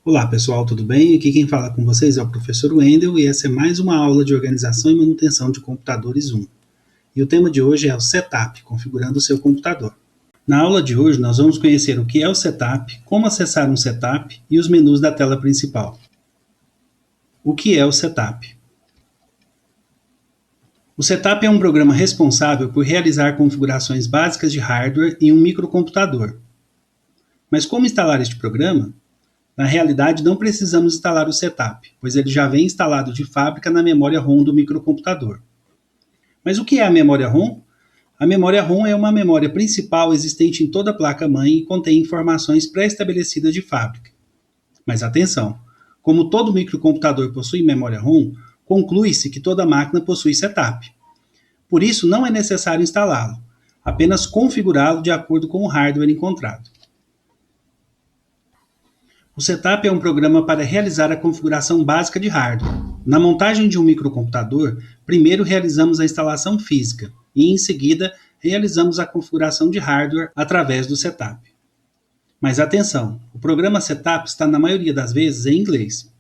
Olá pessoal, tudo bem? Aqui quem fala com vocês é o professor Wendel e essa é mais uma aula de organização e manutenção de computadores 1. E o tema de hoje é o Setup, configurando o seu computador. Na aula de hoje nós vamos conhecer o que é o Setup, como acessar um Setup e os menus da tela principal. O que é o Setup? O Setup é um programa responsável por realizar configurações básicas de hardware em um microcomputador. Mas como instalar este programa? Na realidade, não precisamos instalar o setup, pois ele já vem instalado de fábrica na memória ROM do microcomputador. Mas o que é a memória ROM? A memória ROM é uma memória principal existente em toda a placa-mãe e contém informações pré-estabelecidas de fábrica. Mas atenção, como todo microcomputador possui memória ROM, conclui-se que toda máquina possui setup. Por isso, não é necessário instalá-lo, apenas configurá-lo de acordo com o hardware encontrado. O Setup é um programa para realizar a configuração básica de hardware. Na montagem de um microcomputador, primeiro realizamos a instalação física e, em seguida, realizamos a configuração de hardware através do Setup. Mas atenção, o programa Setup está na maioria das vezes em inglês.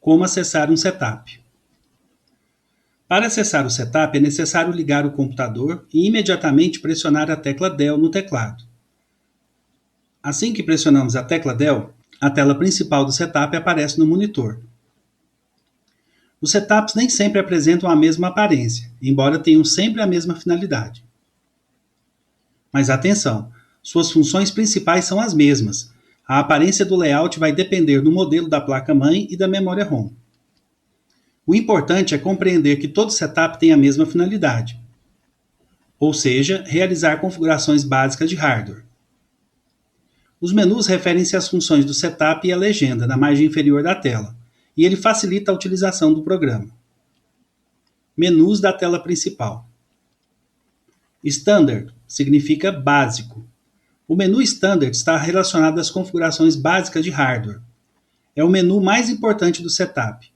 Como acessar um Setup? Para acessar o Setup é necessário ligar o computador e imediatamente pressionar a tecla Del no teclado. Assim que pressionamos a tecla Del, a tela principal do setup aparece no monitor. Os setups nem sempre apresentam a mesma aparência, embora tenham sempre a mesma finalidade. Mas atenção, suas funções principais são as mesmas. A aparência do layout vai depender do modelo da placa-mãe e da memória ROM. O importante é compreender que todo setup tem a mesma finalidade, ou seja, realizar configurações básicas de hardware. Os menus referem-se às funções do setup e à legenda na margem inferior da tela, e ele facilita a utilização do programa. Menus da tela principal. Standard significa básico. O menu Standard está relacionado às configurações básicas de hardware. É o menu mais importante do setup.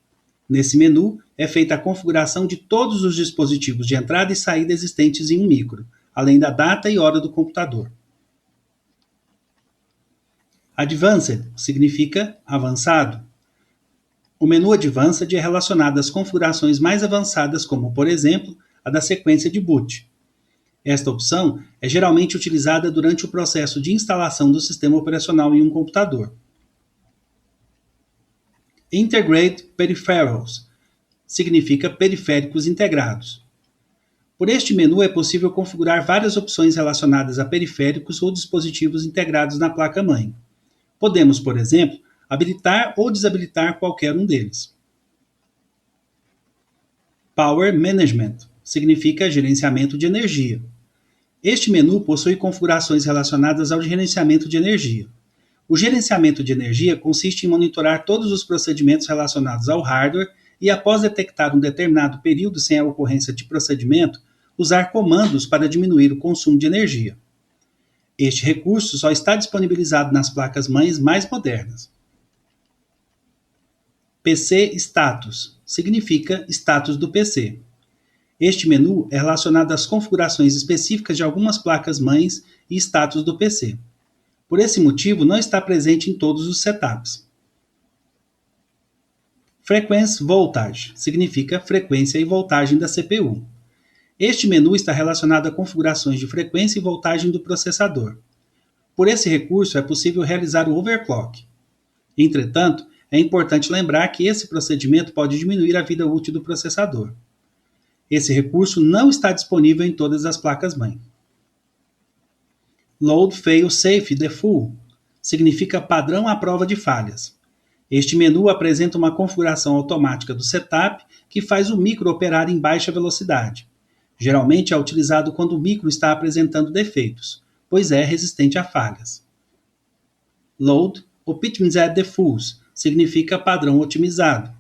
Nesse menu é feita a configuração de todos os dispositivos de entrada e saída existentes em um micro, além da data e hora do computador. Advanced significa avançado. O menu Advanced é relacionado às configurações mais avançadas, como, por exemplo, a da sequência de boot. Esta opção é geralmente utilizada durante o processo de instalação do sistema operacional em um computador. Integrate Peripherals significa periféricos integrados. Por este menu é possível configurar várias opções relacionadas a periféricos ou dispositivos integrados na placa-mãe. Podemos, por exemplo, habilitar ou desabilitar qualquer um deles. Power Management significa gerenciamento de energia. Este menu possui configurações relacionadas ao gerenciamento de energia. O gerenciamento de energia consiste em monitorar todos os procedimentos relacionados ao hardware e, após detectar um determinado período sem a ocorrência de procedimento, usar comandos para diminuir o consumo de energia. Este recurso só está disponibilizado nas placas-mães mais modernas. PC Status significa status do PC. Este menu é relacionado às configurações específicas de algumas placas-mães e status do PC. Por esse motivo, não está presente em todos os setups. Frequency Voltage significa frequência e voltagem da CPU. Este menu está relacionado a configurações de frequência e voltagem do processador. Por esse recurso é possível realizar o overclock. Entretanto, é importante lembrar que esse procedimento pode diminuir a vida útil do processador. Esse recurso não está disponível em todas as placas-mãe. Load Fail Safe Default significa padrão à prova de falhas. Este menu apresenta uma configuração automática do setup que faz o micro operar em baixa velocidade. Geralmente é utilizado quando o micro está apresentando defeitos, pois é resistente a falhas. Load Optimized Defaults significa padrão otimizado.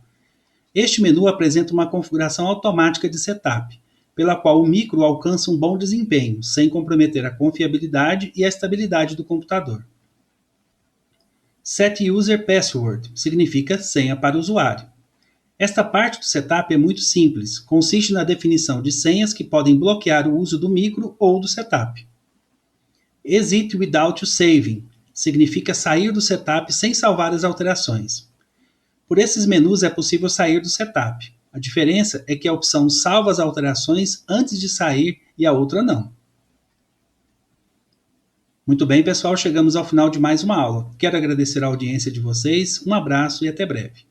Este menu apresenta uma configuração automática de setup, pela qual o micro alcança um bom desempenho, sem comprometer a confiabilidade e a estabilidade do computador. Set User Password significa senha para o usuário. Esta parte do setup é muito simples, consiste na definição de senhas que podem bloquear o uso do micro ou do setup. Exit Without Saving significa sair do setup sem salvar as alterações. Por esses menus é possível sair do setup. A diferença é que a opção salva as alterações antes de sair e a outra não. Muito bem, pessoal, chegamos ao final de mais uma aula. Quero agradecer a audiência de vocês, um abraço e até breve.